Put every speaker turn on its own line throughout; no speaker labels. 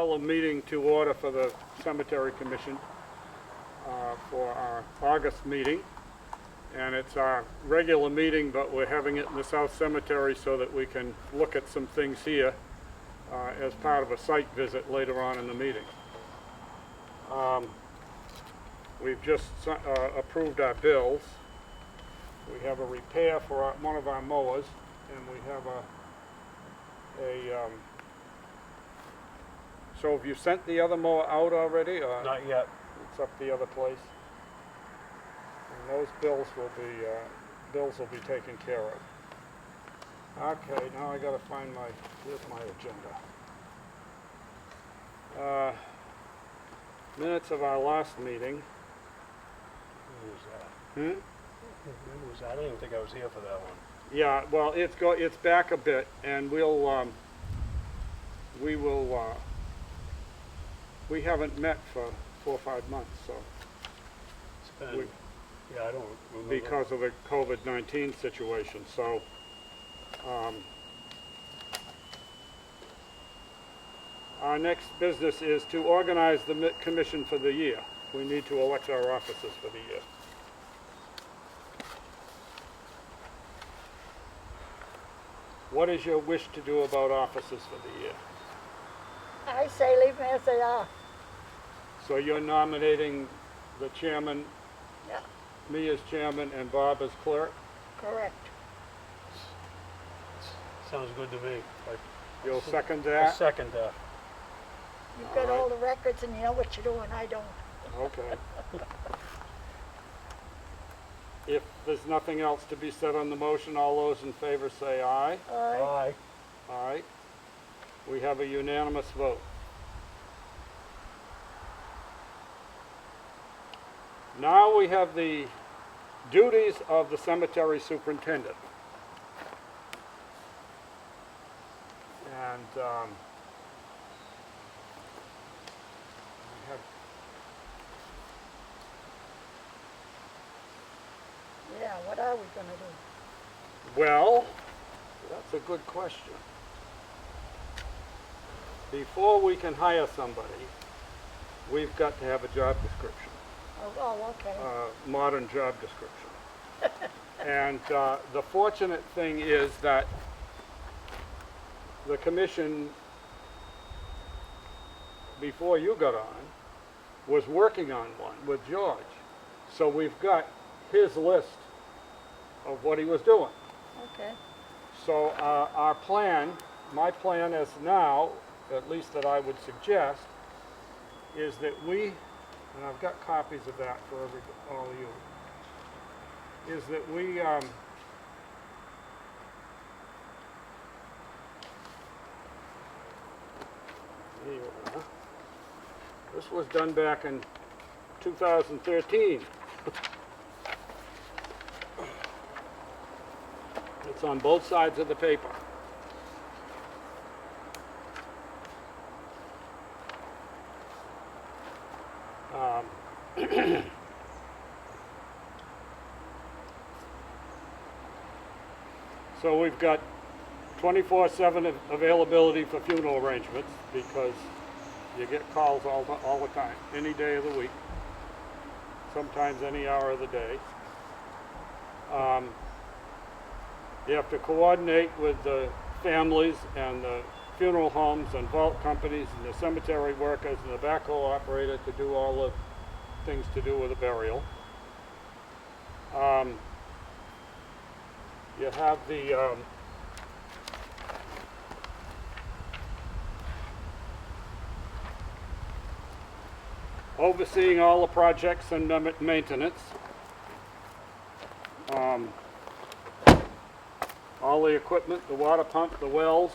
call a meeting to order for the Cemetery Commission for our August meeting. And it's our regular meeting, but we're having it in the South Cemetery so that we can look at some things here as part of a site visit later on in the meeting. We've just approved our bills. We have a repair for one of our mowers, and we have so have you sent the other mower out already? Or
Not yet.
it's up the other place? And those bills will be taken care of. Okay, now I gotta find here's my agenda. Minutes of our last meeting.
When was that?
Hmm?
When was that? I didn't even think I was here for that one.
Yeah, well, it's back a bit, and we haven't met for 4 or 5 months, so,
It's been, yeah, I don't remember.
because of the COVID-19 situation, so, our next business is to organize the commission for the year. We need to elect our officers for the year. What is your wish to do about officers for the year?
I say leave them as they are.
So you're nominating the chairman,
Yeah,
me as chairman, and Bob as clerk?
correct.
Sounds good to me.
You'll second
I
that?
second that.
You've got
All
all the records and you know what you're doing, I don't.
Okay. If there's nothing else to be said on the motion, all those in favor say aye.
Aye.
Aye.
Aye. We have a unanimous vote. Now we have the duties of the cemetery superintendent. And we have
Yeah, what are we gonna do?
Well, that's a good question. Before we can hire somebody, we've got to have a job description,
Oh, okay.
modern job description. And the fortunate thing is that the commission, before you got on, was working on one with George. So we've got his list of what he was doing.
Okay.
So our plan, my plan is now, at least that I would suggest, is that we, and I've got copies of that for all of you, is that we here you are. This was done back in 2013. It's on both sides of the paper. So we've got 24/7 availability for funeral arrangements because you get calls all the time, any day of the week, sometimes any hour of the day. You have to coordinate with the families and the funeral homes and vault companies and the cemetery workers and the backhoe operator to do all the things to do with a burial. You have the overseeing all the projects and maintenance. All the equipment, the water pump, the wells.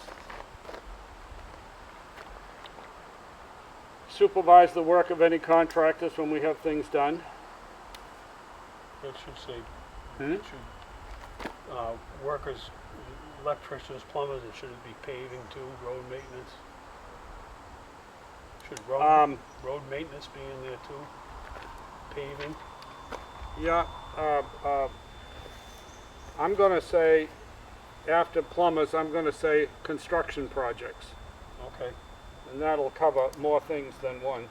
Supervise the work of any contractors when we have things done.
It should say,
Hmm?
it should, workers, electricians, plumbers, and should it be paving too, road maintenance? Should road maintenance be in there too? Paving?
Yeah, I'm gonna say, after plumbers, I'm gonna say construction projects.
Okay.
And that'll cover more things than one.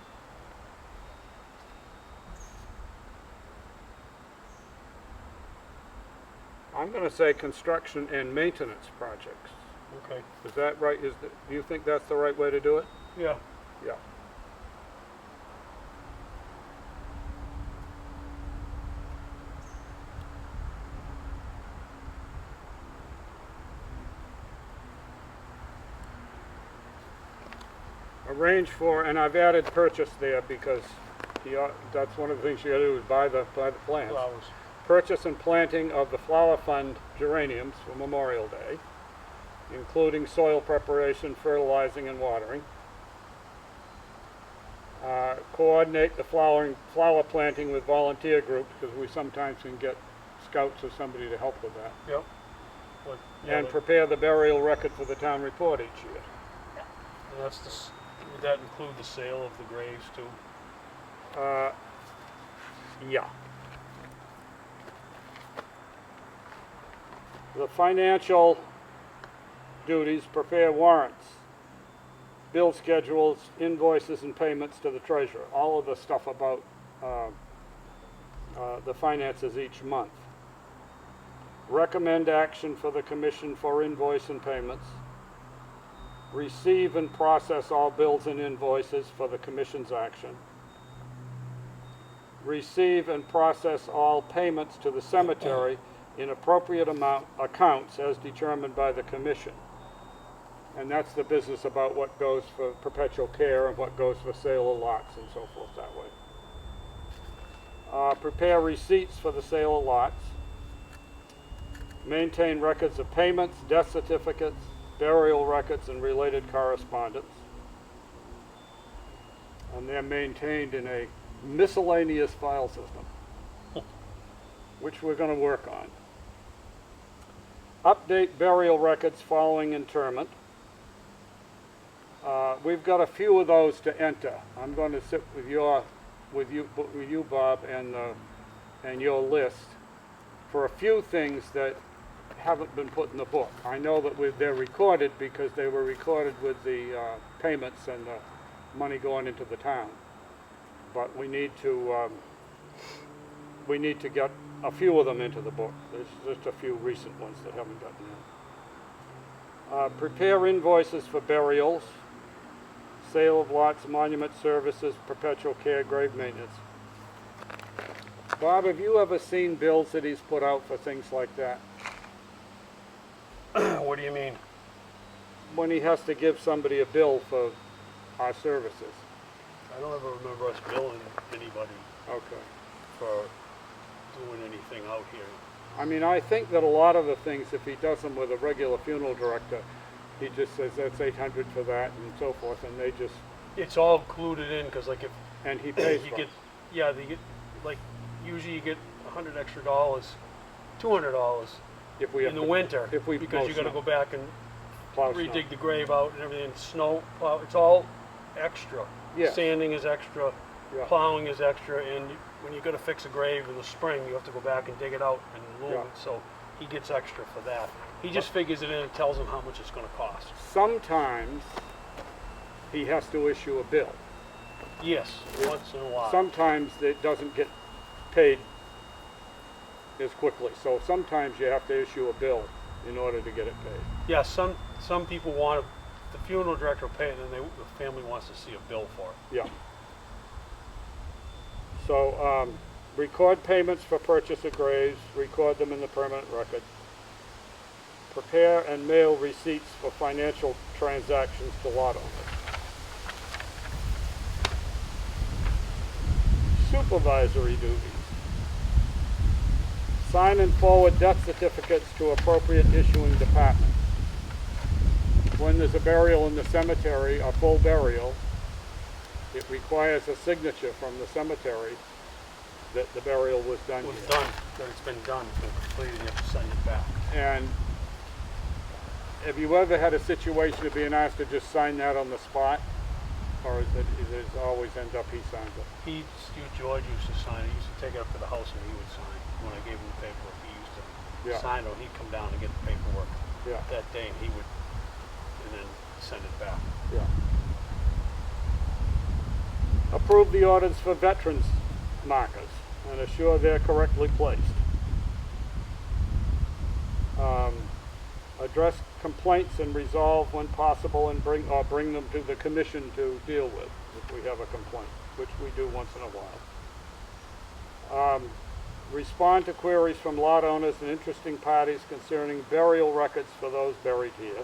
I'm gonna say construction and maintenance projects.
Okay,
Is that right? Do you think that's the right way to do it?
yeah.
Yeah. Arrange for, and I've added purchase there because that's one of the things you gotta do is buy the plants.
Flowers.
Purchase and planting of the Flower Fund geraniums for Memorial Day, including soil preparation, fertilizing, and watering. Coordinate the flower planting with volunteer groups, because we sometimes can get scouts or somebody to help with that.
Yep. What, yeah,
And
like-
prepare the burial record for the town report each year.
and that's would that include the sale of the graves too?
Yeah. The financial duties, prepare warrants, bill schedules, invoices, and payments to the treasurer. All of the stuff about the finances each month. Recommend action for the commission for invoice and payments. Receive and process all bills and invoices for the commission's action. Receive and process all payments to the cemetery in appropriate accounts as determined by the commission. And that's the business about what goes for perpetual care and what goes for sale of lots and so forth that way. Prepare receipts for the sale of lots. Maintain records of payments, death certificates, burial records, and related correspondence. And they're maintained in a miscellaneous file system, which we're going to work on. Update burial records following interment. We've got a few of those to enter. I'm going to sit with you, Bob, and your list for a few things that haven't been put in the book. I know that they're recorded because they were recorded with the payments and the money going into the town. But we need to get a few of them into the book. There's just a few recent ones that haven't gotten in. Prepare invoices for burials, sale of lots, monument services, perpetual care, grave maintenance. Bob, have you ever seen bills that he's put out for things like that?
What do you mean?
When he has to give somebody a bill for our services.
I don't ever remember us billing anybody
Okay.
for doing anything out here.
I mean, I think that a lot of the things, if he does them with a regular funeral director, he just says that's 800 for that and so forth, and they just,
It's all included in, because like if
and he pays
you
for
get,
it.
yeah, they get, like, usually you get $100 extra, $200
If we have
in the
to-
winter,
if we
because
mow
you gotta
snow.
go back and
Plow snow.
redig the grave out and everything, snow plow, it's all extra.
Yeah.
Sanding is extra,
Yeah.
plowing is extra, and when you gotta fix a grave in the spring, you have to go back and dig it out and loom
Yeah.
it, so he gets extra for that. He just figures it in and tells them how much it's gonna cost.
Sometimes he has to issue a bill.
Yes, once in a while.
Sometimes it doesn't get paid as quickly, so sometimes you have to issue a bill in order to get it paid.
Yeah, some people want, the funeral director will pay it, and then the family wants to see a bill for it.
Yeah. So, record payments for purchase of graves, record them in the permanent record. Prepare and mail receipts for financial transactions to lot owners. Supervisory duties. Sign and forward death certificates to appropriate issuing department. When there's a burial in the cemetery, a full burial, it requires a signature from the cemetery that the burial was done
It was
here.
done, that it's been done, it's been completed, you have to send it back.
And have you ever had a situation of being asked to just sign that on the spot? Or is it always end up he signs it?
George used to sign it, he used to take it up to the house and he would sign. When I gave him the paperwork, he used to
Yeah.
sign it, or he'd come down and get the paperwork
Yeah,
that day, and he would, and then send it back.
yeah. approve the orders for veterans markers and assure they're correctly placed. Address complaints and resolve when possible and bring them to the commission to deal with if we have a complaint, which we do once in a while. Respond to queries from lot owners and interesting parties concerning burial records for those buried here.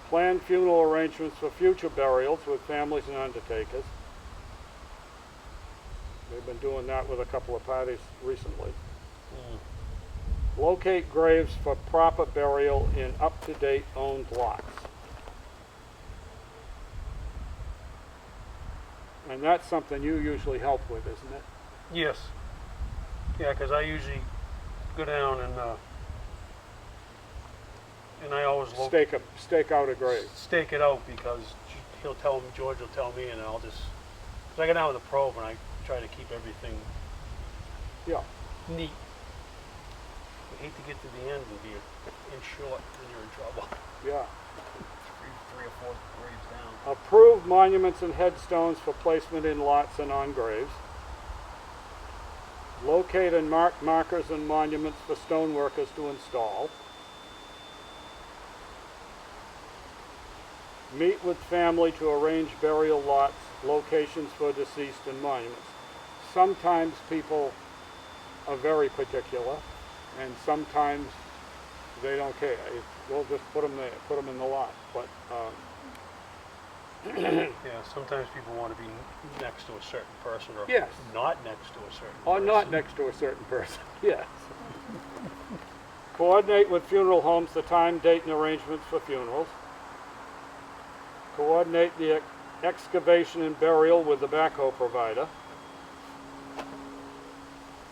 Plan funeral arrangements for future burials with families and undertakers. They've been doing that with a couple of parties recently. Locate graves for proper burial in up-to-date owned lots. And that's something you usually help with, isn't it?
Yes. Yeah, because I usually go down and I always
Stake out a grave.
stake it out because he'll tell me, George will tell me, and I'll just, cause I go down with a probe and I try to keep everything
Yeah.
neat. I hate to get to the end and be in short and you're in trouble.
Yeah.
Three or four graves down.
Approve monuments and headstones for placement in lots and on graves. Locate and mark markers and monuments for stone workers to install. Meet with family to arrange burial lots, locations for deceased and monuments. Sometimes people are very particular, and sometimes they don't care. We'll just put them there, put them in the lot. But
Yeah, sometimes people want to be next to a certain person or
Yes.
not next to a certain
or
person.
not next to a certain person. Yes. Coordinate with funeral homes the time, date, and arrangements for funerals. Coordinate the excavation and burial with the backhoe provider.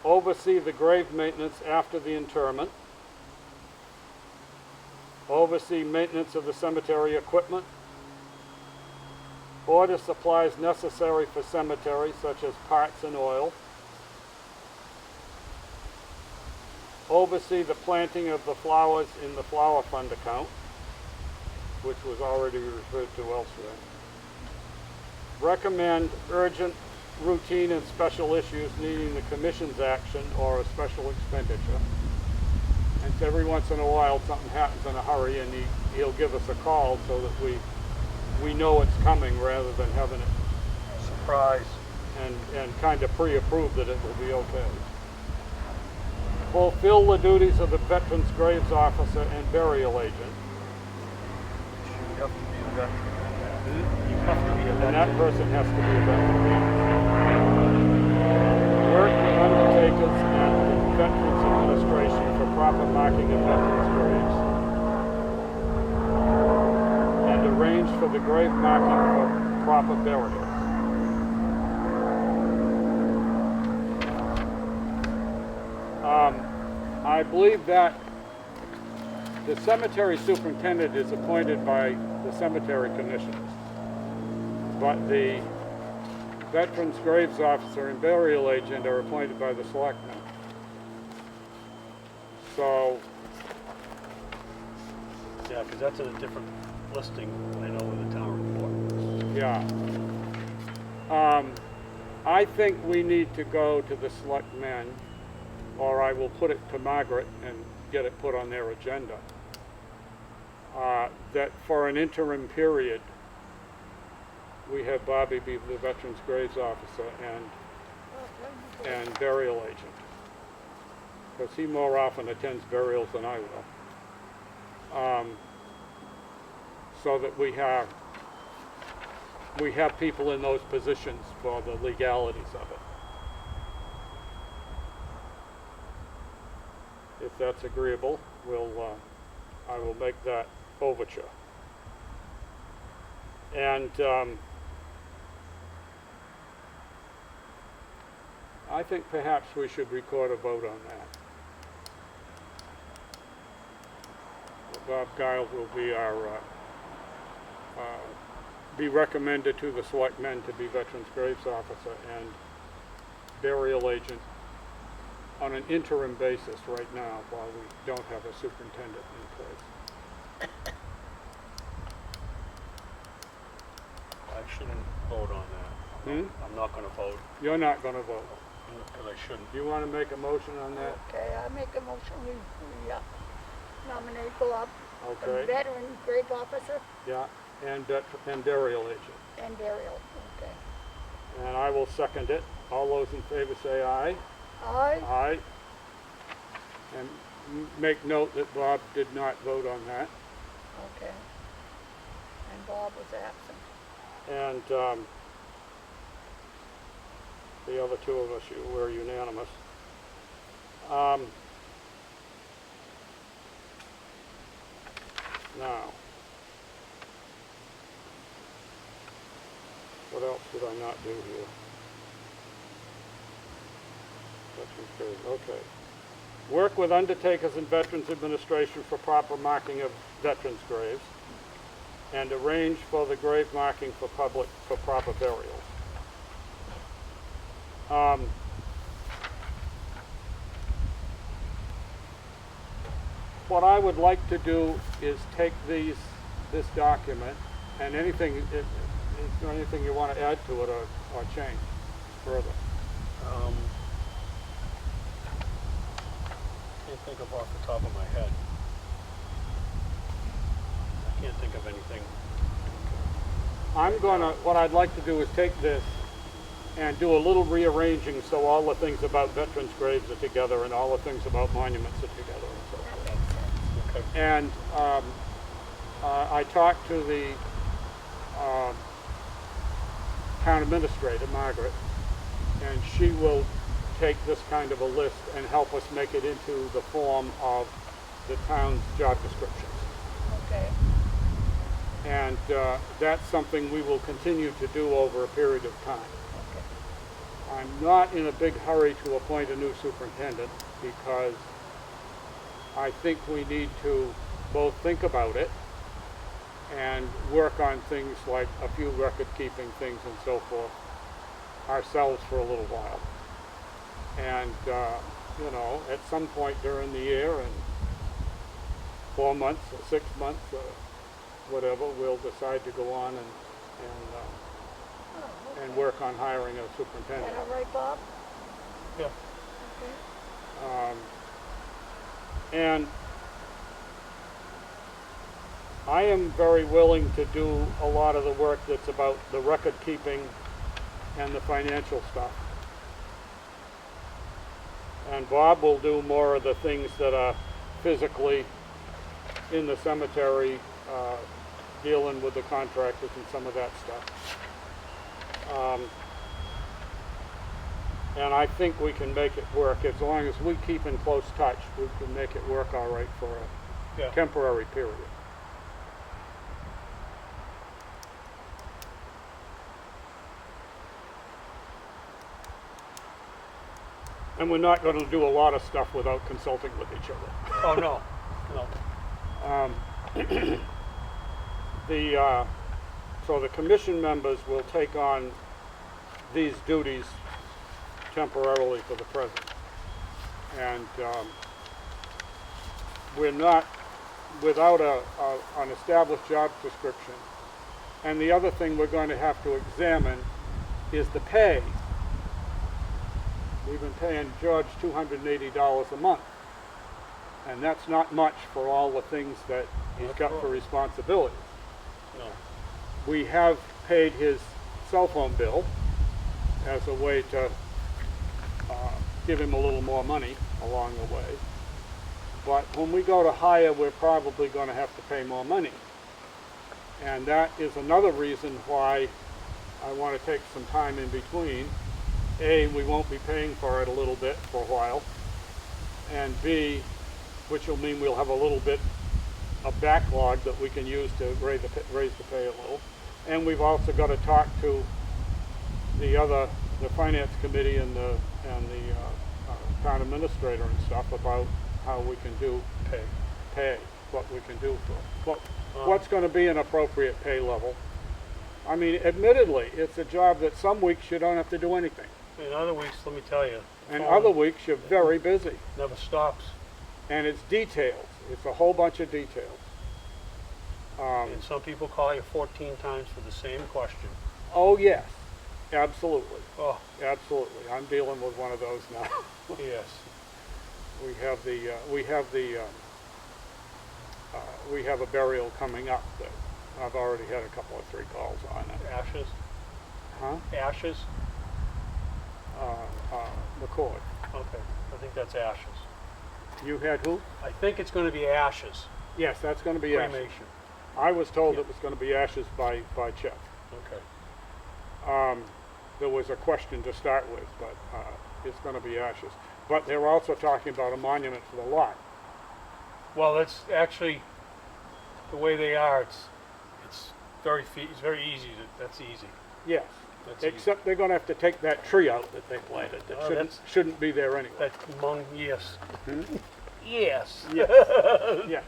Oversee the grave maintenance after the interment. Oversee maintenance of the cemetery equipment. Order supplies necessary for cemetery, such as parts and oil. Oversee the planting of the flowers in the flower fund account, which was already referred to elsewhere. Recommend urgent, routine, and special issues needing the commission's action or a special expenditure. And every once in a while something happens in a hurry and he'll give us a call so that we know it's coming rather than having it
Surprise.
and kind of pre-approve that it will be okay. Fulfill the duties of the Veterans Graves Officer and Burial Agent.
You have to be a veteran. You have to be a
And that
veteran.
person has to be a veteran. Work with undertakers and the Veterans Administration for proper marking of veterans' graves. And arrange for the grave marking for proper burial. I believe that the cemetery superintendent is appointed by the cemetery commissioners, but the Veterans Graves Officer and Burial Agent are appointed by the selectmen. So,
Yeah, because that's in a different listing, I know, in the town report.
yeah. I think we need to go to the selectmen, or I will put it to Margaret and get it put on their agenda. That for an interim period, we have Bobby be the Veterans Graves Officer and Burial Agent. Because he more often attends burials than I will. So that we have people in those positions for the legalities of it. If that's agreeable, I will make that overture. And I think perhaps we should record a vote on that. Bob Giles will be be recommended to the selectmen to be Veterans Graves Officer and Burial Agent on an interim basis right now while we don't have a superintendent in place.
I shouldn't vote on that.
Hmm?
I'm not gonna vote,
You're not gonna vote.
because I shouldn't.
Do you wanna make a motion on that?
Okay, I make a motion, we nominate Bob,
Okay,
veteran grave officer
yeah, and burial agent.
and burial, okay.
And I will second it. All those in favor say aye.
Aye,
Aye. And make note that Bob did not vote on that.
okay. And Bob was absent.
And the other two of us, you were unanimous. Now, what else did I not do here? Veterans Grave, okay. Work with Undertakers and Veterans Administration for proper marking of veterans' graves, and arrange for the grave marking for proper burials. What I would like to do is take this document, and anything, is there anything you want to add to it or change further?
Can't think of off the top of my head. I can't think of anything.
What I'd like to do is take this and do a little rearranging so all the things about veterans' graves are together and all the things about monuments are together and so forth.
That makes sense.
Okay.
And I talked to the town administrator, Margaret, and she will take this kind of a list and help us make it into the form of the town's job descriptions.
Okay,
And that's something we will continue to do over a period of time.
okay.
I'm not in a big hurry to appoint a new superintendent because I think we need to both think about it and work on things like a few record-keeping things and so forth ourselves for a little while. And, you know, at some point during the year, in 4 months or 6 months or whatever, we'll decide to go on
Oh, okay.
and work on hiring a
Is
superintendent.
that all right, Bob?
Yeah.
Okay.
And I am very willing to do a lot of the work that's about the record keeping and the financial stuff. And Bob will do more of the things that are physically in the cemetery, dealing with the contractors and some of that stuff. And I think we can make it work as long as we keep in close touch. We can make it work all right for a
Yeah.
temporary period. And we're not going to do a lot of stuff without consulting with each other.
Oh, no, no.
So the commission members will take on these duties temporarily for the present. And we're not, without an established job description. And the other thing we're going to have to examine is the pay. We've been paying George $280 a month. And that's not much for all the things that he's got for responsibilities.
No.
We have paid his cell phone bill as a way to give him a little more money along the way. But when we go to hire, we're probably going to have to pay more money. And that is another reason why I want to take some time in between. A, we won't be paying for it a little bit for a while. And B, which will mean we'll have a little bit of backlog that we can use to raise the pay a little. And we've also got to talk to the finance committee and the town administrator and stuff about how we can do pay, what we can do for what's going to be an appropriate pay level. I mean, admittedly, it's a job that some weeks you don't have to do anything,
In other weeks, let me tell you.
and
phone
other weeks you're very busy.
never stops.
And it's details. It's a whole bunch of details.
And some people call you 14 times for the same question.
Oh, yes, absolutely,
Oh,
absolutely. I'm dealing with one of those now.
yes.
We have a burial coming up that I've already had a couple of 3 calls on it.
Ashes?
Huh?
Ashes?
McCord.
Okay, I think that's ashes.
You had who?
I think it's gonna be ashes,
Yes, that's gonna be ashes.
cremation.
I was told
Yeah.
it was gonna be ashes by Chet.
Okay.
There was a question to start with, but it's gonna be ashes. But they were also talking about a monument for the lot.
Well, that's actually, the way they are, it's it's very easy, that's easy.
Yes,
That's easy.
except they're gonna have to take that tree out that they planted that
Oh,
shouldn't be there anyway.
That yes.
Hmm?
Yes.
Yeah,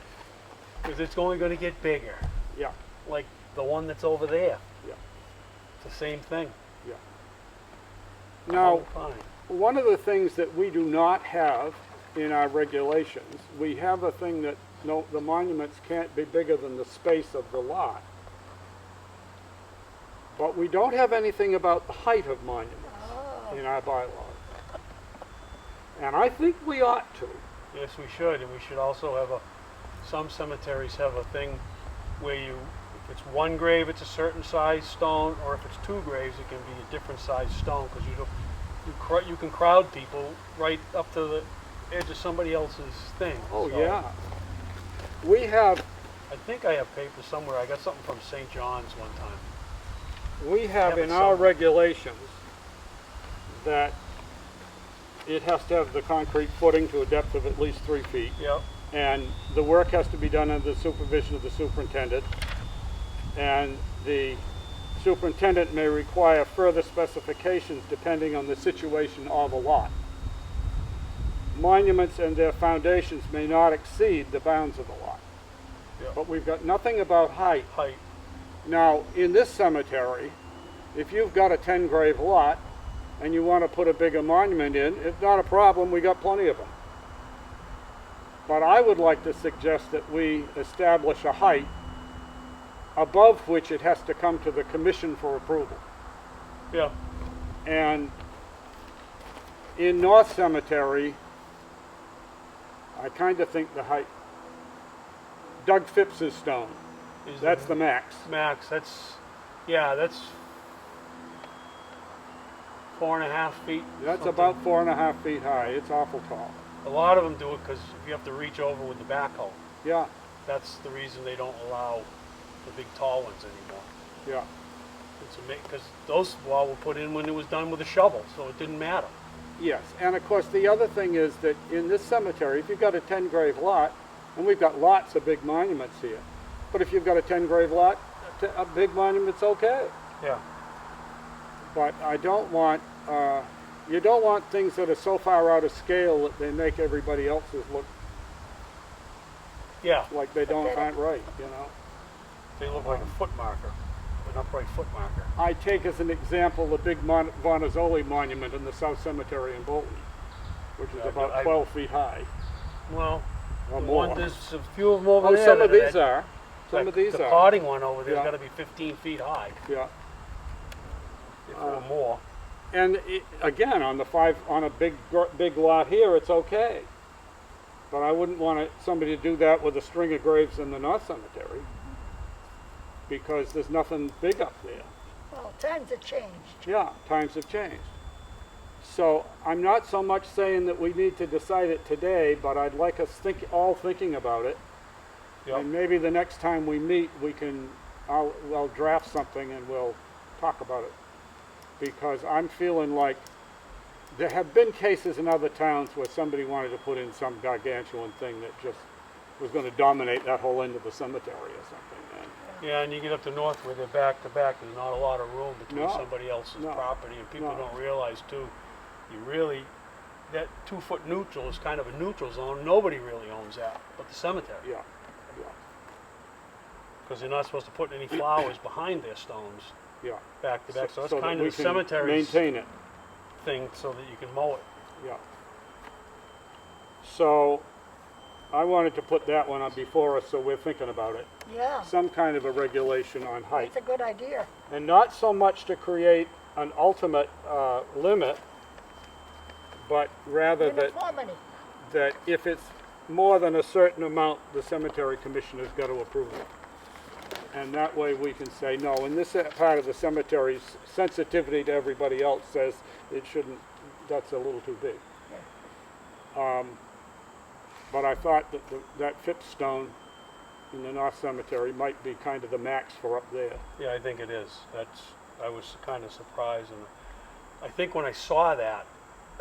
Because it's only gonna get bigger,
yeah,
like the one that's over there.
yeah,
It's the same thing.
yeah.
Oh,
Now,
fine.
one of the things that we do not have in our regulations, we have a thing that no, the monuments can't be bigger than the space of the lot. But we don't have anything about the height of monuments in our bylaws. And I think we ought to.
Yes, we should, and we should also have some cemeteries have a thing where if it's one grave, it's a certain size stone, or if it's 2 graves, it can be a different size stone, because you can crowd people right up to the edge of somebody else's thing.
Oh,
So,
yeah. We have,
I think I have paper somewhere. I got something from St. John's one time.
we have
Have it
in our
somewhere.
regulations that it has to have the concrete footing to a depth of at least 3 feet.
Yep.
And the work has to be done under the supervision of the superintendent. And the superintendent may require further specifications depending on the situation of a lot. Monuments and their foundations may not exceed the bounds of the lot.
Yep.
But we've got nothing about height.
Height.
Now, in this cemetery, if you've got a 10 grave lot and you want to put a bigger monument in, it's not a problem, we got plenty of them. But I would like to suggest that we establish a height above which it has to come to the commission for approval.
Yeah.
And in North Cemetery, I kind of think the height, Doug Phipps's stone,
Is
that's the max.
max. That's 4.5 feet.
That's
something.
about 4.5 feet high. It's awful tall.
A lot of them do it because you have to reach over with the backhoe.
Yeah,
That's the reason they don't allow the big tall ones anymore.
yeah.
It's because those wall were put in when it was done with a shovel, so it didn't matter.
Yes, and of course the other thing is that in this cemetery, if you've got a 10 grave lot, and we've got lots of big monuments here, but if you've got a 10 grave lot, a big monument's okay.
Yeah.
But I don't want, you don't want things that are so far out of scale that they make everybody else's look
Yeah.
like they aren't right, you know.
They look like a foot marker, an upright foot marker.
I take as an example the big Bonazzoli monument in the South Cemetery in Bolton, which is
Yeah,
about
I-
12 feet high.
Well,
Or
the
more.
one, there's a few of them over
Oh,
there.
some of
that-
these are. Some of these
the
are.
potting one over there's
Yeah.
got to be 15 feet high,
Yeah.
or more.
And again, on a big lot here, it's okay. But I wouldn't want somebody to do that with a string of graves in the North Cemetery, because there's nothing big up there.
Well, times have changed.
Yeah, times have changed. So I'm not so much saying that we need to decide it today, but I'd like us all thinking about it.
Yep.
And maybe the next time we meet, I'll draft something and we'll talk about it. Because I'm feeling like there have been cases in other towns where somebody wanted to put in some gargantuan thing that just was going to dominate that whole end of the cemetery or something. And
Yeah, and you get up to north where they're back to back, there's not a lot of room between
No.
somebody else's
No.
property, and people
No.
don't realize too, that 2-foot neutral is kind of a neutral zone, nobody really owns that, but the cemetery.
yeah, yeah,
Because they're not supposed to put any flowers behind their stones,
yeah.
back to back, so that's
that
kind
we
of the
can
cemetery's
maintain it.
thing, so that you can mow it.
Yeah. So I wanted to put that one up before us, so we're thinking about it.
Yeah,
some kind of a regulation on height.
that's a good idea.
And not so much to create an ultimate limit, but rather
Uniformity.
that if it's more than a certain amount, the cemetery commissioner's got to approve it. And that way we can say, no, in this part of the cemetery's sensitivity to everybody else says it shouldn't, that's a little too big. But I thought that that Phipps stone in the North Cemetery might be kind of the max for up there.
Yeah, I think it is. I was kind of surprised, and I think when I saw that,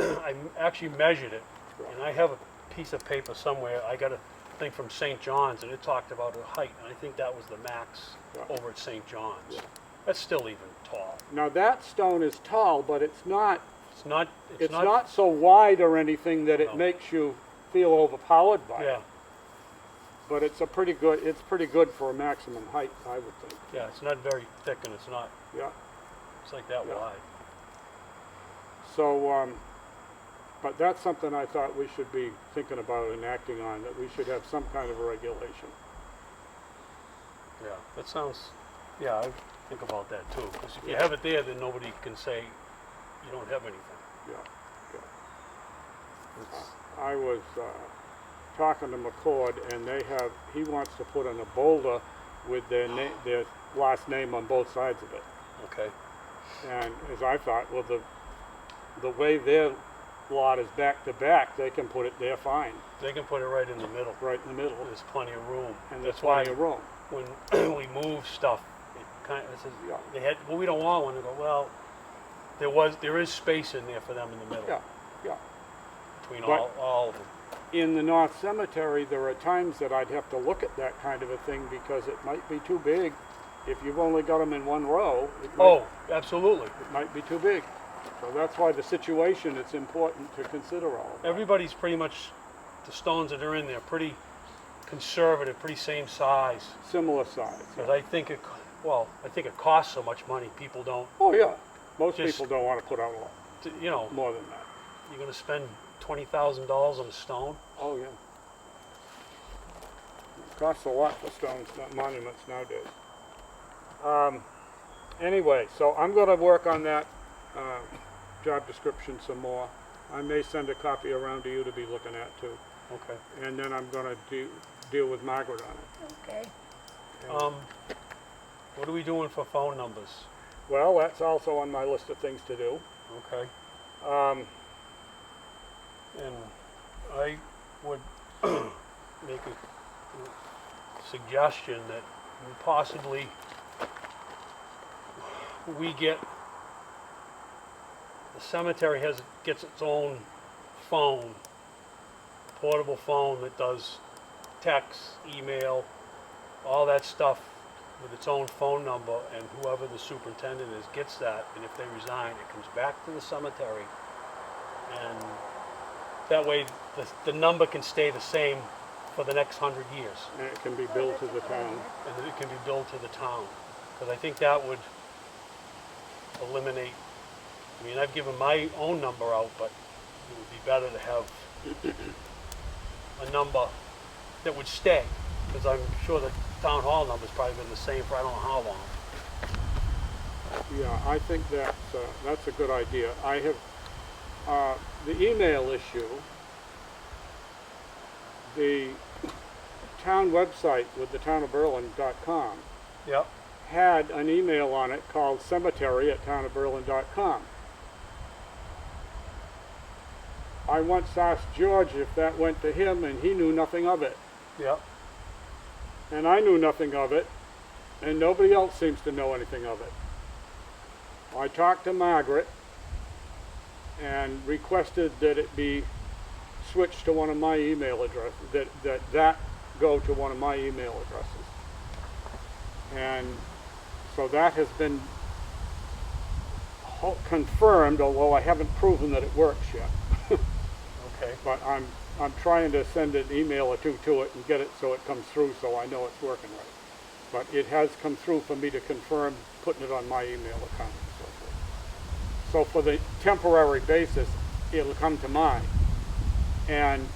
I actually measured it, and I have a piece of paper somewhere. I got a thing from St. John's, and it talked about the height, and I think that was the max
Yeah.
over at St. John's.
Yeah.
That's still even tall.
Now that stone is tall, but it's not
It's not.
not so wide or anything that it
No.
makes you feel overpowered by
Yeah,
it. But it's pretty good for a maximum height, I would think.
yeah. It's not very thick, and it's not.
Yeah.
It's like that
Yeah.
wide.
So, but that's something I thought we should be thinking about and acting on, that we should have some kind of a regulation.
Yeah, that sounds. Yeah, I think about that too. Because if you have it there, then nobody can say you don't have anything.
Yeah, yeah.
It's,
I was talking to McCord, and he wants to put in a boulder with their last name on both sides of it.
okay.
And as I thought, well, the way their lot is back to back, they can put it there fine,
They can put it right in the middle.
right in the middle,
There's plenty of room.
and there's
That's why
plenty of room.
when we move stuff, it kind of says
Yeah.
they had. Well, we don't want one. They go, well, there is space in there for them in the middle
Yeah, yeah.
between
But-
all of them.
In the North Cemetery, there are times that I'd have to look at that kind of a thing because it might be too big. If you've only got them in one row,
Oh, absolutely.
it might be too big. So that's why the situation, it's important to consider all of that.
Everybody's pretty much, the stones that are in there, pretty conservative, pretty same size.
Similar size.
Because I think I think it costs so much money. People don't,
Oh, yeah. Most
Just-
people don't want to put out a lot
you know,
more than that.
you're going to spend $20,000 on a stone.
Oh, yeah. It costs a lot for stones, monuments nowadays. Anyway, so I'm going to work on that job description some more. I may send a copy around to you to be looking at too.
Okay.
And then I'm going to deal with Margaret on it.
Okay.
What are we doing for phone numbers?
Well, that's also on my list of things to do.
Okay.
Um,
And I would make a suggestion that possibly the cemetery gets its own phone, portable phone that does text, email, all that stuff with its own phone number, and whoever the superintendent is gets that, and if they resign, it comes back to the cemetery, and that way the number can stay the same for the next 100 years,
and it can be billed to the town.
and then it can be billed to the town, because I think that would eliminate, I mean, I've given my own number out, but it would be better to have a number that would stay, because I'm sure the town hall number's probably been the same for I don't know how long.
Yeah, I think that's a good idea. I have the email issue. The town website with the townofberlin.com
Yep.
had an email on it called cemetery@townofberlin.com. I once asked George if that went to him, and he knew nothing of it.
Yep.
And I knew nothing of it, and nobody else seems to know anything of it. I talked to Margaret and requested that it be switched to one of my email addresses, that go to one of my email addresses. And so that has been confirmed, although I haven't proven that it works yet.
Okay.
But I'm trying to send an email or two to it and get it so it comes through so I know it's working right. But it has come through for me to confirm putting it on my email account and so forth. So for the temporary basis, it'll come to mine. And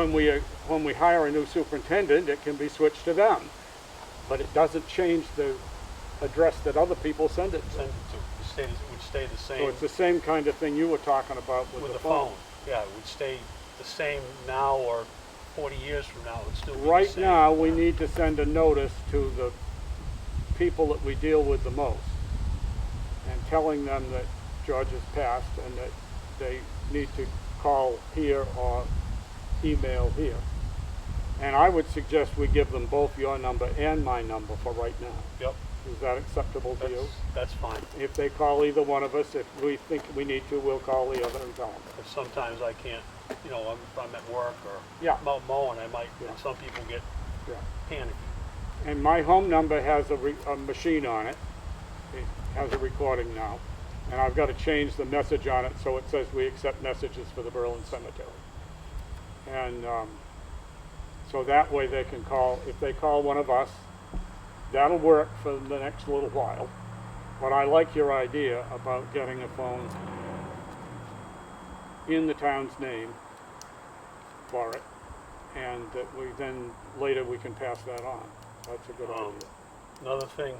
when we hire a new superintendent, it can be switched to them. But it doesn't change the address that other people send it to.
Send it to, it would stay the same.
So it's the same kind of thing you were talking about with the phone.
Yeah, it would stay the same now, or 40 years from now, it would still be the
Right
same.
now, we need to send a notice to the people that we deal with the most and telling them that George has passed and that they need to call here or email here. And I would suggest we give them both your number and my number for right now.
Yep,
Is that acceptable to you?
that's fine.
If they call either one of us, if we think we need to, we'll call the other and tell them.
Because sometimes I can't, you know, I'm at work or
Yeah.
I'm out mowing, I might,
Yeah.
and some people get
Yeah.
panicky.
And my home number has a machine on it. It has a recording now. And I've got to change the message on it so it says we accept messages for the Berlin Cemetery. And so that way they can call, if they call one of us, that'll work for the next little while. But I like your idea about getting a phone in the town's name for it. And that we then, later we can pass that on. That's a good idea.
Another thing,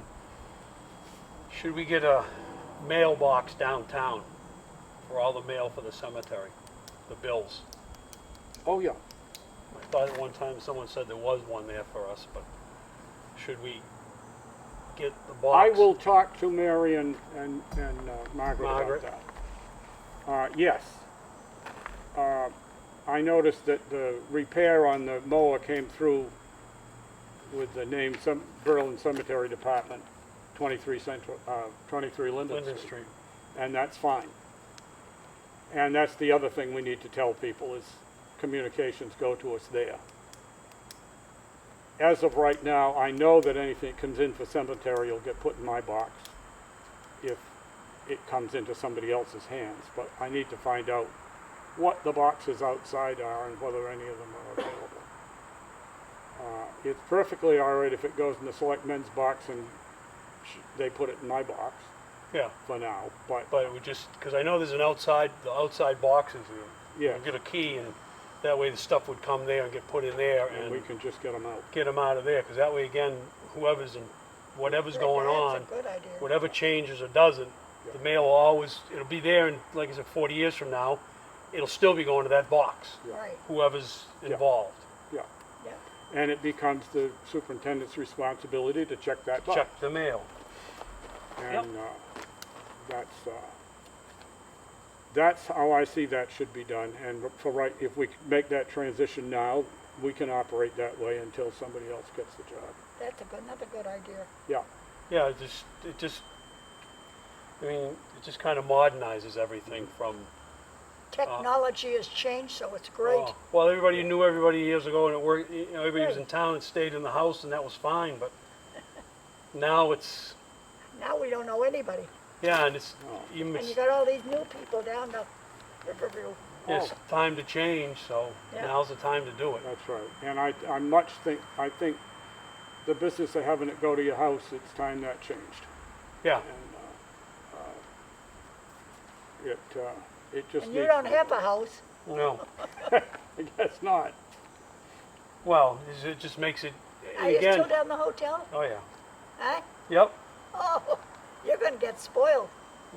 should we get a mailbox downtown for all the mail for the cemetery, the bills?
Oh, yeah.
I thought at one time someone said there was one there for us, but should we get the box?
I will talk to Mary and Margaret
Margaret.
about that. Yes. I noticed that the repair on the mower came through with the name Berlin Cemetery Department, 23 Linden
Linden
Street.
Street.
And that's fine. And that's the other thing we need to tell people is communications go to us there. As of right now, I know that anything that comes in for cemetery will get put in my box if it comes into somebody else's hands, but I need to find out what the boxes outside are and whether any of them are available. It's perfectly all right if it goes in the selectmen's box and they put it in my box
Yeah,
for now, but
but it would just, because I know there's the outside boxes there.
yeah,
You get a key, and that way the stuff would come there and get put in there
and we
and
can just get them out.
get them out of there, because that way, again, whoever's in, whatever's going on,
That's a good idea.
whatever changes or doesn't, the mail will always, it'll be there, and like I said, 40 years from now, it'll still be going to that box,
Right,
whoever's involved.
Yeah,
yeah.
and it becomes the superintendent's responsibility to check that box.
Check the mail.
And that's how I see that should be done. And for right, if we make that transition now, we can operate that way until somebody else gets the job.
That's another good idea.
Yeah,
Yeah, I mean, it just kind of modernizes everything from,
Technology has changed, so it's great.
well, everybody knew everybody years ago, and it worked, you know, everybody was in town and stayed in the house, and that was fine, but now it's,
Now we don't know anybody.
yeah, and it's,
Oh.
you
And
miss,
you got all these new people down the Riverview.
it's time to change, so
Yeah.
now's the time to do it.
that's right. And I think the business of having it go to your house, it's time that changed.
Yeah,
And it just
And you
needs
don't
to be
have a
done.
house.
no,
I guess not.
well, it just makes it,
Are you
again,
still down the hotel?
oh yeah,
Huh?
yep,
Oh, you're gonna get spoiled.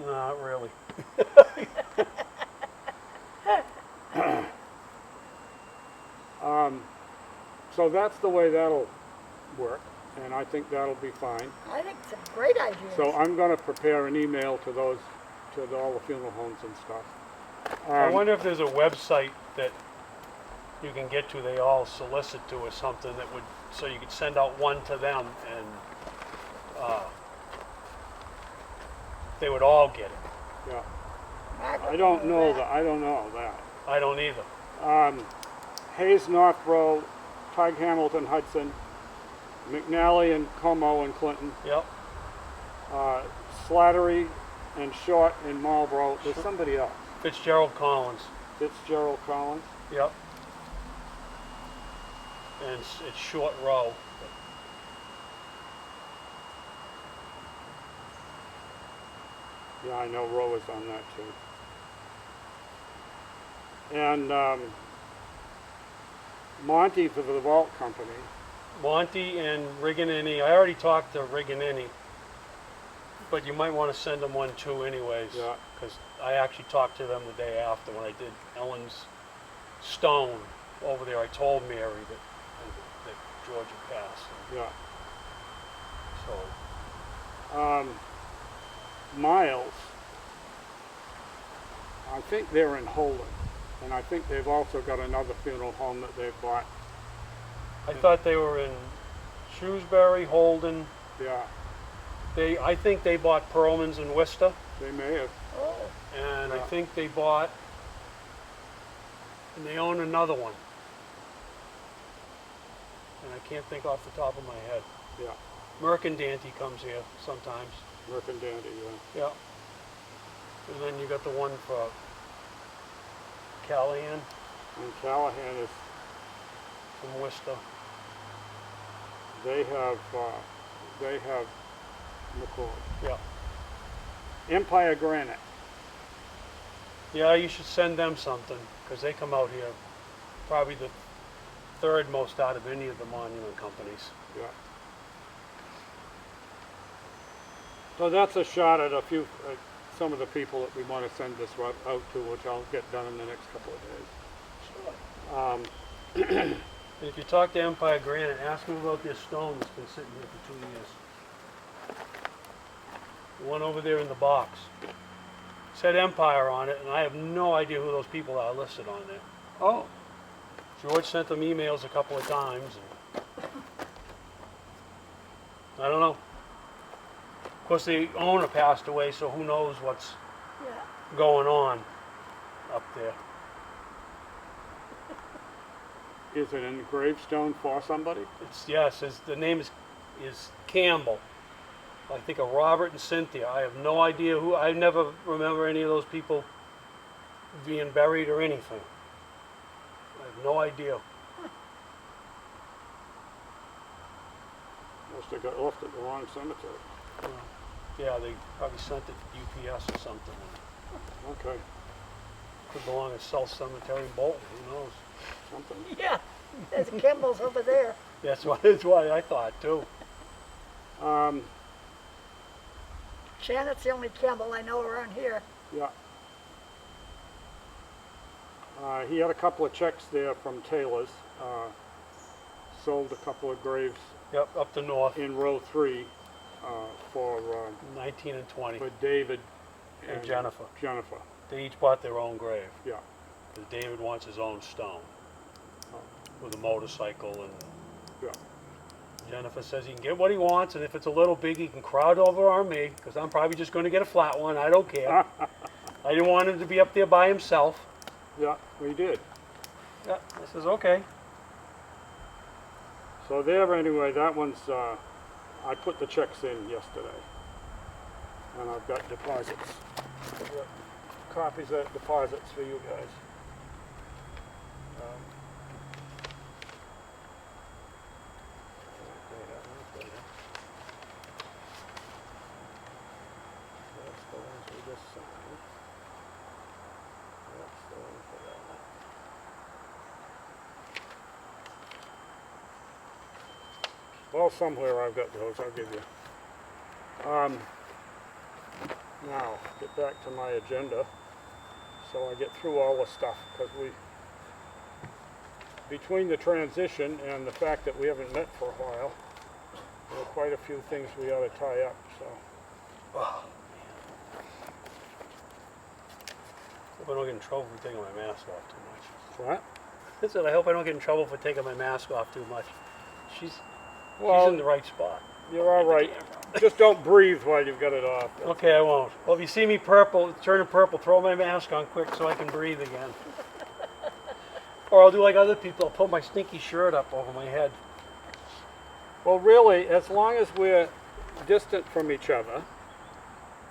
not really.
So that's the way that'll work, and I think that'll be fine.
I think it's a great idea.
So I'm going to prepare an email to all the funeral homes and stuff.
I wonder if there's a website that you can get to, they all solicit to or something that would, so you could send out one to them and they would all get it.
Yeah,
Margaret
I don't
knew
know
that.
that. I don't know that.
I don't either.
Hayes, Northborough, Tug, Hamilton, Hudson, McNally and Como and Clinton,
Yep,
Slattery and Short in Marlboro. There's somebody else.
Fitzgerald Collins,
Fitzgerald Collins.
yep. And it's short row.
Yeah, I know Roe is on that too. And Monty for the vault company.
Monty and Riganini, I already talked to Riganini, but you might want to send them one too anyways.
Yeah.
Because I actually talked to them the day after when I did Ellen's stone over there. I told Mary that George had passed.
Yeah.
So,
Miles, I think they're in Holden, and I think they've also got another funeral home that they've bought.
I thought they were in Shrewsbury, Holden.
Yeah,
I think they bought Perlman's in Worcester,
they may have.
Oh,
and I
Yeah.
think they bought, and they own another one. And I can't think off the top of my head.
Yeah,
Mercandanti comes here sometimes.
Rick and Dandy. Yeah.
Yeah. And then you got the one for Callahan
And Callahan is.
from Worcester.
They have McCord.
Yeah.
Empire Granite.
Yeah, you should send them something because they come out here probably the third most out of any of the monument companies.
Yeah. So that's a shot at a few, some of the people that we want to send this out to, which I'll get done in the next couple of days.
sure.
And if you talk to Empire Granite, ask them about their stone that's been sitting here for 2 years. The one over there in the box. Said Empire on it, and I have no idea who those people are listed on there.
Oh,
George sent them emails a couple of times. And I don't know. Of course, the owner passed away, so who knows what's
Yeah.
going on up there.
is it in gravestone for somebody?
The name is Campbell. I think of Robert and Cynthia. I have no idea who. I never remember any of those people being buried or anything. I have no idea.
Must have got off at the wrong cemetery.
Yeah, they probably sent it to UPS or something.
Okay,
Could belong at South Cemetery in Bolton. Who knows?
something.
Yeah, there's Kimball's over there.
That's why I thought too.
Janet's the only Campbell I know around here.
Yeah. He had a couple of checks there from Taylor's. Sold a couple of graves
Yep, up the north,
in row 3 for
19 and 20,
David
and Jennifer.
Jennifer.
They each bought their own grave.
Yeah.
'Cause David wants his own stone with a motorcycle, and
Yeah.
Jennifer says he can get what he wants, and if it's a little big, he can crowd over on me, because I'm probably just going to get a flat one. I don't care. I didn't want him to be up there by himself.
Yeah, we did.
Yeah, I says, okay.
So there, anyway, that one's, I put the checks in yesterday. And I've got deposits. I've got copies of deposits for you guys. That's the ones we just signed. That's the one for that one. Well, somewhere I've got those, I'll give you. Now, get back to my agenda, so I get through all the stuff, because between the transition and the fact that we haven't met for a while, there are quite a few things we ought to tie up, so.
Hope I don't get in trouble for taking my mask off too much.
What?
I said, I hope I don't get in trouble for taking my mask off too much. She's in
Well,
the right spot.
you're all right. Just don't breathe while you've got it off.
Okay, I won't. Well, if you see me turning purple, throw my mask on quick so I can breathe again. Or I'll do like other people, I'll put my stinky shirt up over my head.
Well, really, as long as we're distant from each other,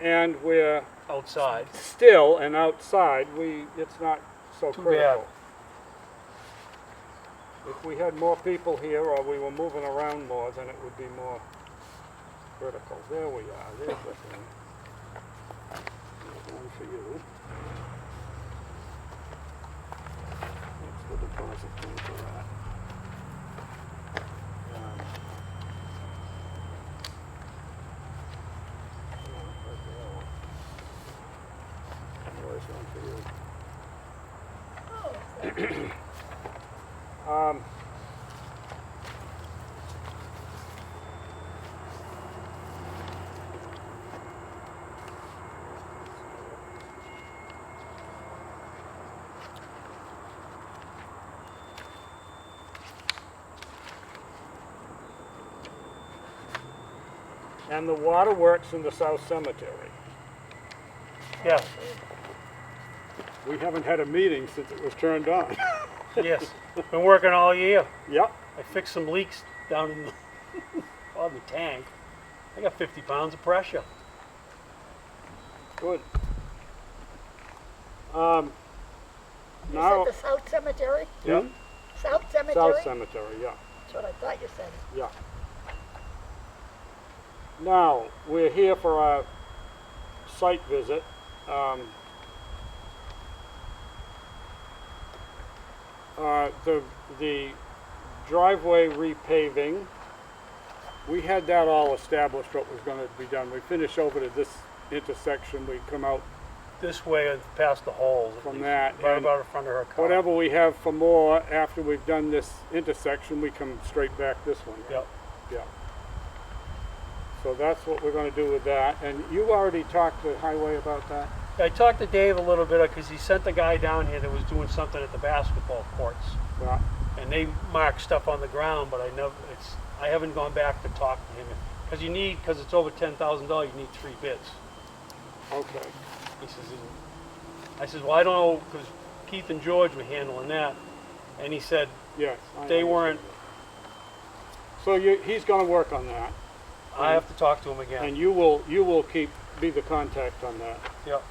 and we're
Outside.
still and outside, it's not so
Too
critical. If we had more people here, or we were moving around more, then it would be more critical. There we are. There's the thing. There's one for you. That's the deposit thing for that. And the waterworks in the South Cemetery.
Yeah,
We haven't had a meeting since it was turned on.
yes. Been working all year.
Yep,
I fixed some leaks down in the, on the tank. I got 50 pounds of pressure.
good.
You
Now,
said the South Cemetery?
yeah,
South Cemetery?
South Cemetery, yeah,
That's what I thought you said.
yeah. Now, we're here for our site visit. The driveway repaving, we had that all established what was gonna be done. We finish over to this intersection, we come out
This way and past the holes. at
from
least,
that.
Right
and
about in front of her car.
whatever we have for more, after we've done this intersection, we come straight back this one. right?
Yep.
Yeah. So that's what we're gonna do with that. And you already talked to Highway about that?
I talked to Dave a little bit because he sent a guy down here that was doing something at the basketball courts.
Yeah.
And they mark stuff on the ground, but I haven't gone back to talk to him. Because because it's over $10,000, you need 3 bids.
Okay.
He says, I said, well, I don't know, because Keith and George were handling that. And he said,
Yes. I
they
understand.
weren't,
So he's gonna work on that,
I have to talk to him again.
and you will be the contact on that.
Yep.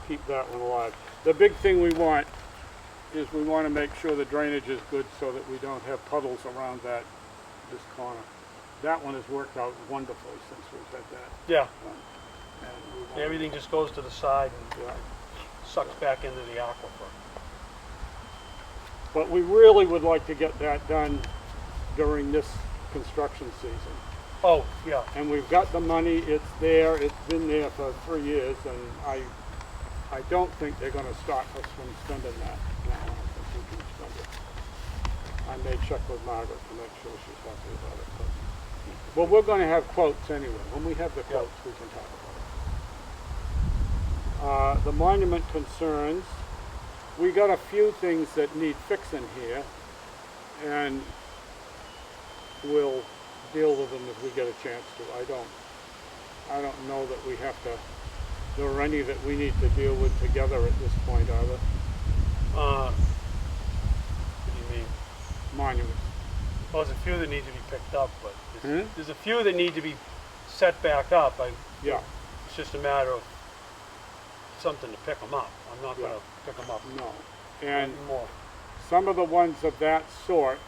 Keep that one alive. The big thing we want is we wanna make sure the drainage is good so that we don't have puddles around this corner. That one has worked out wonderfully since we've had that
Yeah.
done. And we want-
Everything just goes to the side and
Yeah.
sucks back into the aquifer.
But we really would like to get that done during this construction season.
Oh, yeah.
And we've got the money, it's there, it's been there for 3 years, and I don't think they're gonna stop us from spending that now. I think we can spend it. I may check with Margaret to make sure she's happy about it, but, well, we're gonna have quotes anyway. When we have the quotes, we can talk about it. The monument concerns, we got a few things that need fixing here, and we'll deal with them if we get a chance to. I don't know that we have to, there are any that we need to deal with together at this point, are there?
What do you mean?
Monuments.
Well, there's a few that need to be picked up, but
Hmm?
there's a few that need to be set back up.
Yeah,
It's just a matter of something to pick them up. I'm not
Yeah.
going to pick them up
no. And
more.
some of the ones of that sort,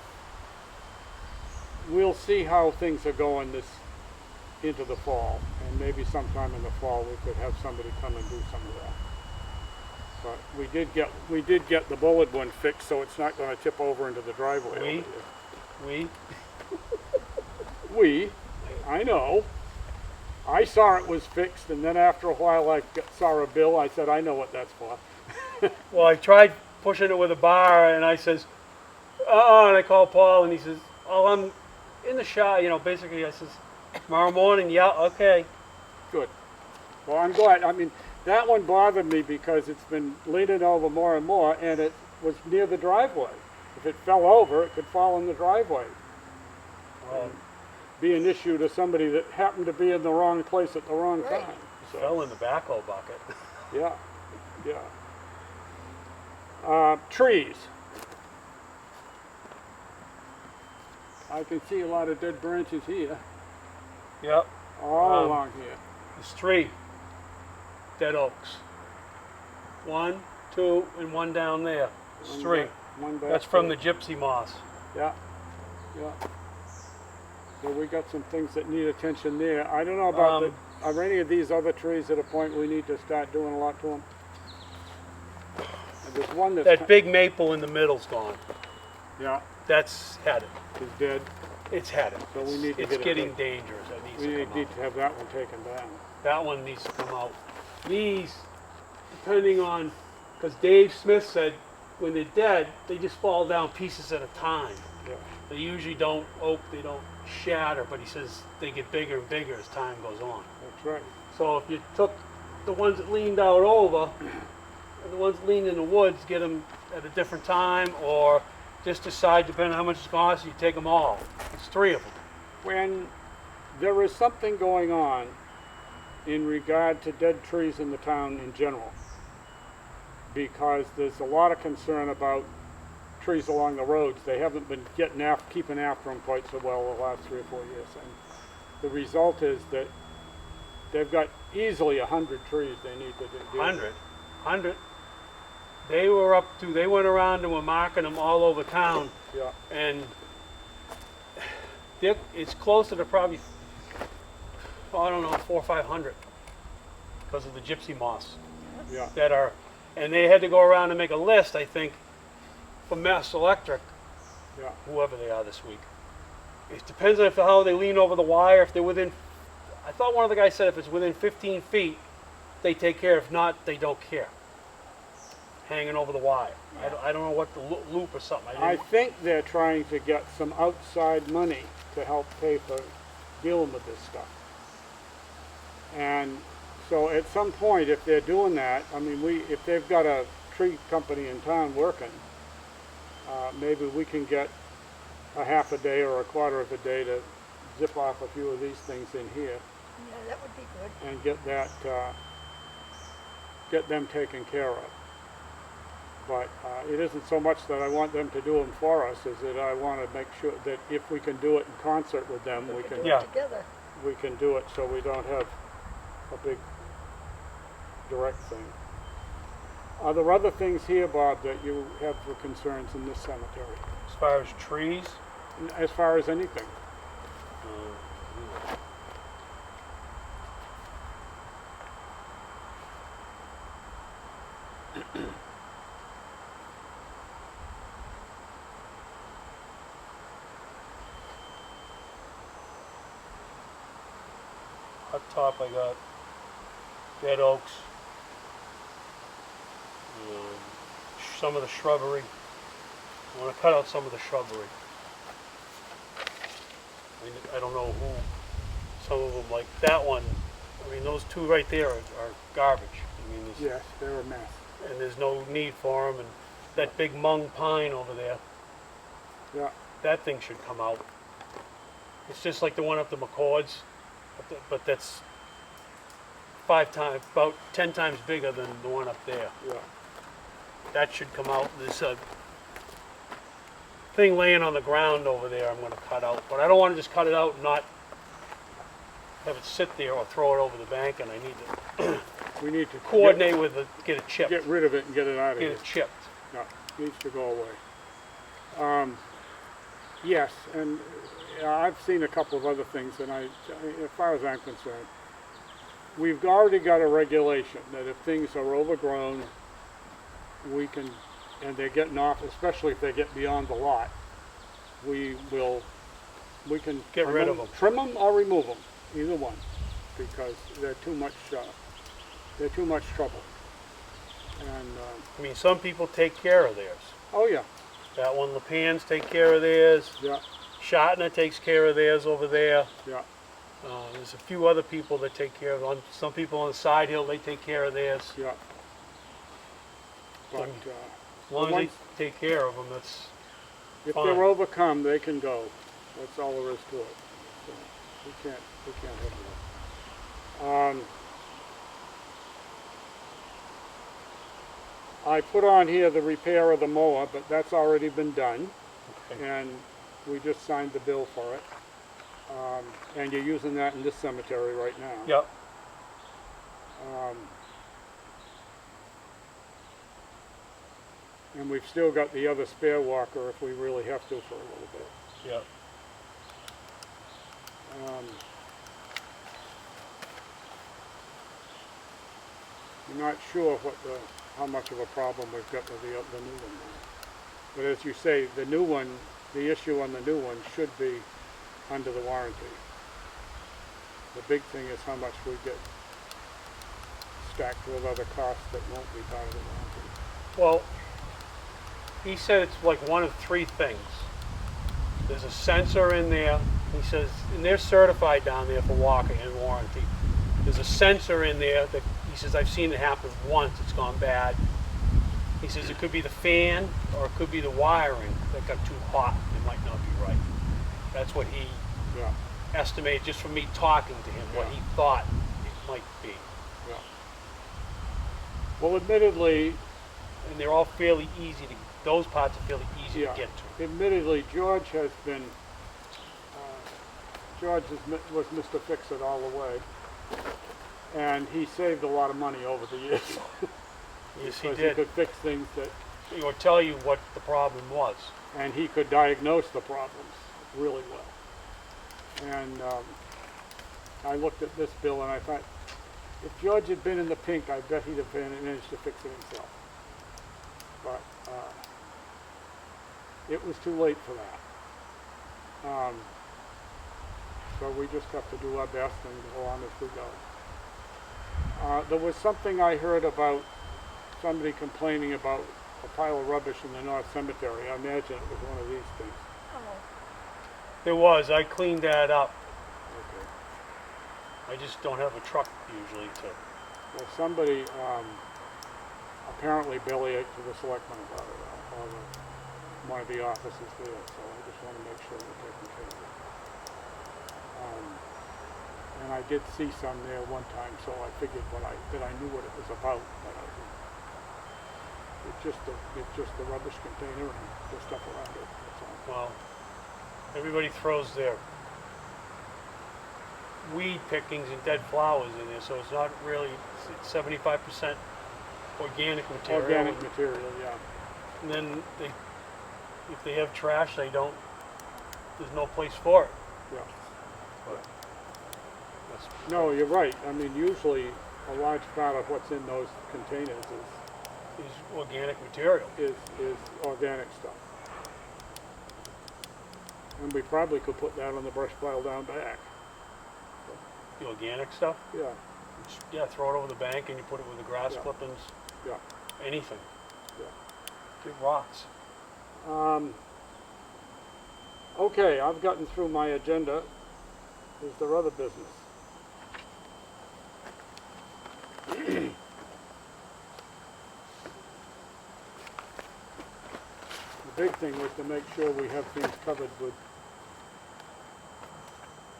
we'll see how things are going into the fall. And maybe sometime in the fall, we could have somebody come and do some of that. But we did get the bullet one fixed, so it's not gonna tip over into the driveway.
We?
over
We?
here. I know. I saw it was fixed, and then after a while saw a bill, I said, I know what that's for.
Well, I tried pushing it with a bar, and I says, and I called Paul, and he says, oh, I'm in the shop, basically I says, tomorrow morning, yeah, okay.
Good. Well, I'm glad. I mean, that one bothered me because it's been leaning over more and more, and it was near the driveway. If it fell over, it could fall in the driveway.
Well,
Be an issue to somebody that happened to be in the wrong place at the wrong
Right.
time. So,
fell in the backhoe bucket.
yeah, yeah. Trees. I can see a lot of dead branches here,
Yep,
all
Um,
along here.
there's 3 dead oaks. 1, 2, and 1 down there. There's
One
3.
back- one back
That's from
there.
the gypsy moss.
Yeah, yeah. So we got some things that need attention there. I don't know about are any of these other trees at a point we need to start doing a lot to them? There's one that's,
That big maple in the middle's gone.
yeah,
That's headed.
is dead.
It's headed.
So we need to
It's
get it
getting
done.
dangerous. That needs
We
to come
need
out.
to have that one taken down.
That one needs to come out. These, depending on, because Dave Smith said when they're dead, they just fall down pieces at a time.
Yeah.
They usually don't they don't shatter, but he says they get bigger and bigger as time goes on.
That's right.
So if you took the ones that leaned out over, and the ones leaned in the woods, get them at a different time, or just decide, depending on how much it's cost, you take them all. It's 3 of them.
When there is something going on in regard to dead trees in the town in general, because there's a lot of concern about trees along the roads. They haven't been keeping after them quite so well the last 3 or 4 years. And the result is that they've got easily 100 trees they need to do.
100. They went around and were marking them all over town,
Yeah,
and it's closer to probably, I don't know, 400 or 500 because of the gypsy moss
yeah,
that are, and they had to go around and make a list, I think, for Mass Electric,
yeah.
whoever they are this week. It depends on how they lean over the wire. If they're within, I thought one of the guys said if it's within 15 feet, they take care. If not, they don't care. Hanging over the wire. I don't know what the loop or something.
I think they're trying to get some outside money to help pay for dealing with this stuff. And so at some point, if they're doing that, I mean, if they've got a tree company in town working, maybe we can get a half a day or a quarter of a day to zip off a few of these things in here
Yeah, that would be good.
and get them taken care of. But it isn't so much that I want them to do them for us, as that I want to make sure that if we can do it in concert with them, we can
do
Yeah.
it together.
we can do it so we don't have a big direct thing. Are there other things here, Bob, that you have for concerns in this cemetery,
As far as trees,
as far as anything?
up top I got dead oaks, some of the shrubbery. I want to cut out some of the shrubbery. I don't know who, some of them, like that one, I mean, those two right there are garbage. I mean,
Yes, they're a mess.
and there's no need for them. And that big mung pine over there,
Yeah,
that thing should come out. It's just like the one up the McCord's, but that's about 10 times bigger than the one up there.
yeah,
That should come out. There's a thing laying on the ground over there I'm going to cut out, but I don't want to just cut it out and not have it sit there or throw it over the bank, and I need to
we need to
coordinate with it, get it chipped.
get rid of it and get it out of
Get
here.
it chipped.
No, needs to go away. Yes, and I've seen a couple of other things, and as far as I'm concerned, we've already got a regulation that if things are overgrown, we can, and they're getting off, especially if they get beyond the lot, we can
Get rid of them.
trim them or remove them, either one, because they're too much trouble. And
I mean, some people take care of theirs.
oh yeah,
That one, Lepan's take care of theirs.
yeah,
Shatner takes care of theirs over there.
yeah.
There's a few other people that take care of them. Some people on the side hill, they take care of theirs.
Yeah. But
As long as
ones-
they take care of them, that's
if
fine.
they're overcome, they can go. That's all there is to it. So we can't have that. I put on here the repair of the mower, but that's already been done,
okay.
and we just signed the bill for it. And you're using that in this cemetery right now.
Yep.
And we've still got the other spare walker if we really have to for a little bit.
Yep.
I'm not sure how much of a problem we've got with the new one now. But as you say, the new one, the issue on the new one should be under the warranty. The big thing is how much we get stacked with other costs that won't be part of the warranty.
Well, He said it's like one of three things. There's a sensor in there. He says, and they're certified down there for Walker and warranty. There's a sensor in there that he says, I've seen it happen once, it's gone bad. He says it could be the fan or it could be the wiring that got too hot. It might not be right. That's what he
Yeah,
estimated just from me talking to him, what
Yeah.
he thought it might be.
yeah. Well, admittedly,
And they're all fairly easy to, those parts are fairly easy
yeah,
to get to.
admittedly, George has been, was Mr. Fix-It all the way. And he saved a lot of money over the years.
Yes, he
Because
did.
he could fix things that,
He would tell you what the problem was.
and he could diagnose the problems really well. And I looked at this bill and I thought, if George had been in the pink, I bet he'd have managed to fix it himself. But it was too late for that. So we just have to do our best and go on as we go. There was something I heard about somebody complaining about a pile of rubbish in the North Cemetery. I imagine it was one of these things.
Oh,
There was, I cleaned that up.
Okay.
I just don't have a truck usually to,
Well, somebody apparently bellyached to the selectmen about it, or one of the offices there, so I just want to make sure we're taking care of it. And I did see some there one time, so I figured that I knew what it was about, but it's just the rubbish container and the stuff around it, that's all.
well, everybody throws their weed pickings and dead flowers in there, so it's not really, it's 75% organic material.
Organic material, yeah.
And then they, if they have trash, they don't, there's no place for it.
Yeah.
But that's,
No, you're right. I mean, usually a large part of what's in those containers
is organic material.
is organic stuff. And we probably could put that on the brush pile down back.
The organic stuff,
Yeah,
yeah, throw it over the bank and you put it with the grass
Yeah.
clippings,
yeah,
anything.
yeah.
It rots.
Okay, I've gotten through my agenda. Is there other business? The big thing was to make sure we have things covered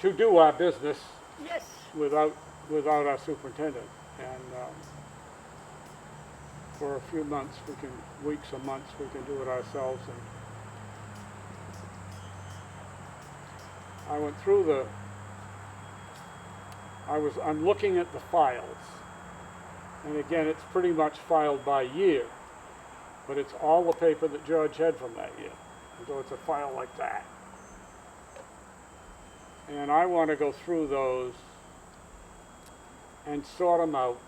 to do our business
yes,
without our superintendent. And for a few months, weeks or months, we can do it ourselves. And I went through I'm looking at the files. And again, it's pretty much filed by year, but it's all the paper that George had from that year. So it's a file like that. And I want to go through those and sort them out.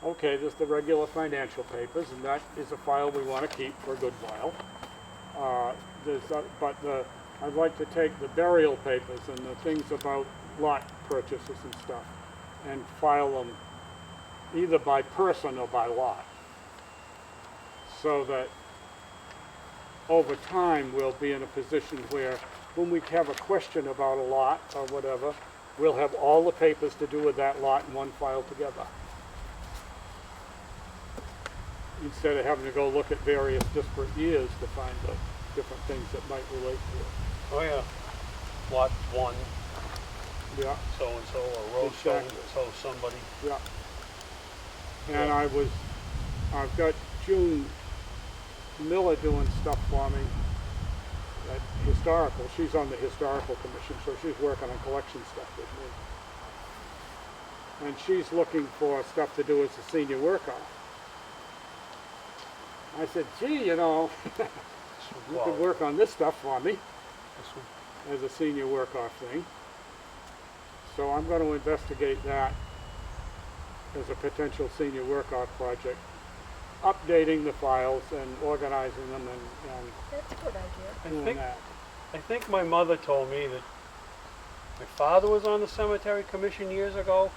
Okay, there's the regular financial papers, and that is a file we want to keep for a good while. I'd like to take the burial papers and the things about lot purchases and stuff and file them either by person or by lot, so that over time we'll be in a position where when we have a question about a lot or whatever, we'll have all the papers to do with that lot in one file together, instead of having to go look at various disparate years to find the different things that might relate to it.
Oh yeah. Lot 1,
Yeah,
so-and-so, or row
Exactly.
so-and-so, somebody.
yeah. And I've got June Miller doing stuff for me at Historical. She's on the Historical Commission, so she's working on collection stuff with me. And she's looking for stuff to do as a senior work-off. I said, gee, you know, you could work on this stuff for me
This one.
as a senior work-off thing. So I'm going to investigate that as a potential senior work-off project, updating the files and organizing them and
that's a good idea.
doing that.
I think my mother told me that my father was on the cemetery commission years ago,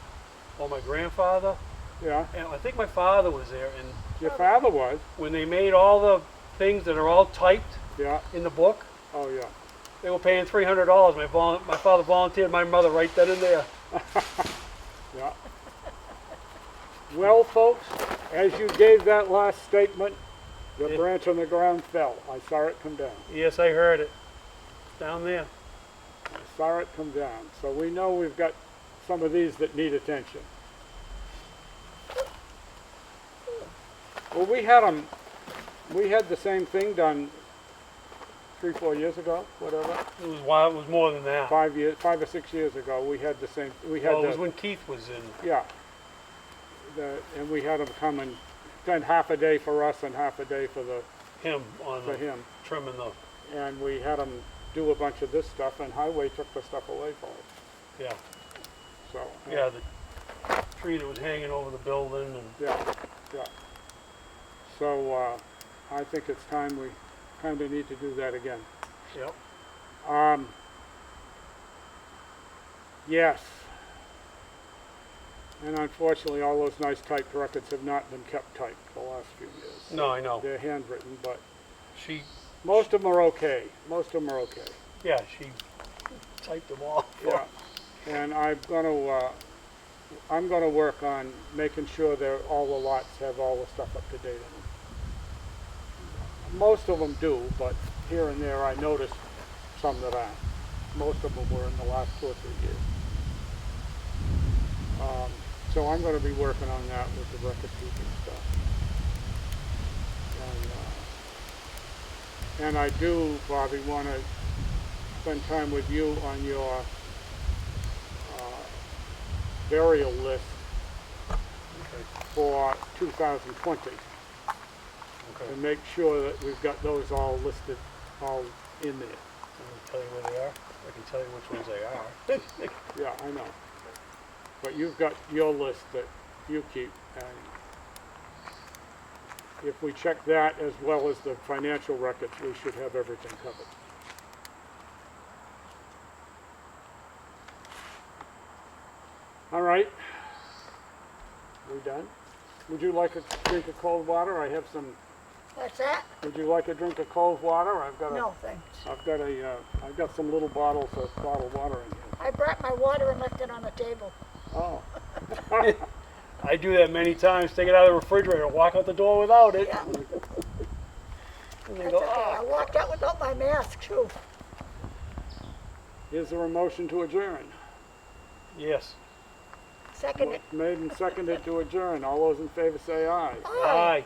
or my grandfather,
Yeah,
and I think my father was there, and
your father was.
when they made all the things that are all typed
Yeah,
in the book.
oh, yeah.
They were paying $300. My father volunteered my mother right then and there.
Yeah. Well, folks, as you gave that last statement, the
Yeah.
branch on the ground fell. I saw it come down.
Yes, I heard it. Down there.
I saw it come down. So we know we've got some of these that need attention. Well, we had the same thing done 3-4 years ago, whatever.
It was wild. It was more than that.
5 or 6 years ago, we had the same, we had
Well, it was
the,
when Keith was in.
yeah. And we had them come and spend half a day for us and half a day for
Him on
for
the
him.
trimming the.
And we had them do a bunch of this stuff, and Highway took the stuff away for us.
Yeah.
So
Yeah, the tree that was hanging over the building and.
yeah, yeah. So I think it's time we kind of need to do that again.
Yep.
Yes. And unfortunately, all those nice typed records have not been kept typed the last few years.
No, I know.
They're handwritten, but
She.
most of them are okay. Most of them are okay.
Yeah, she typed them all.
Yeah. And I'm gonna work on making sure that all the lots have all the stuff up to date in them. Most of them do, but here and there I noticed some that aren't. Most of them were in the last 2 or 3 years. So I'm going to be working on that with the record keeping stuff. And I do, Bobby, want to spend time with you on your burial list
Okay.
for 2020
Okay.
and make sure that we've got those all listed, all in there.
Can I tell you where they are? I can tell you which ones they are.
Yeah, I know. But you've got your list that you keep, and if we check that as well as the financial records, we should have everything covered. All right. We done? Would you like a drink of cold water? I have some.
What's that?
Would you like a drink of cold water? I've got
No, thanks.
I've got some little bottles of bottled water in here.
I brought my water and left it on the table.
Oh.
I do that many times. Take it out of the refrigerator, walk out the door without it.
Yeah,
And they
that's
go,
okay. I
ah.
walked out without my mask too.
Is there a motion to adjourn?
Yes.
Second it.
Made and seconded to adjourn. All those in favor say aye.
Aye.
Aye.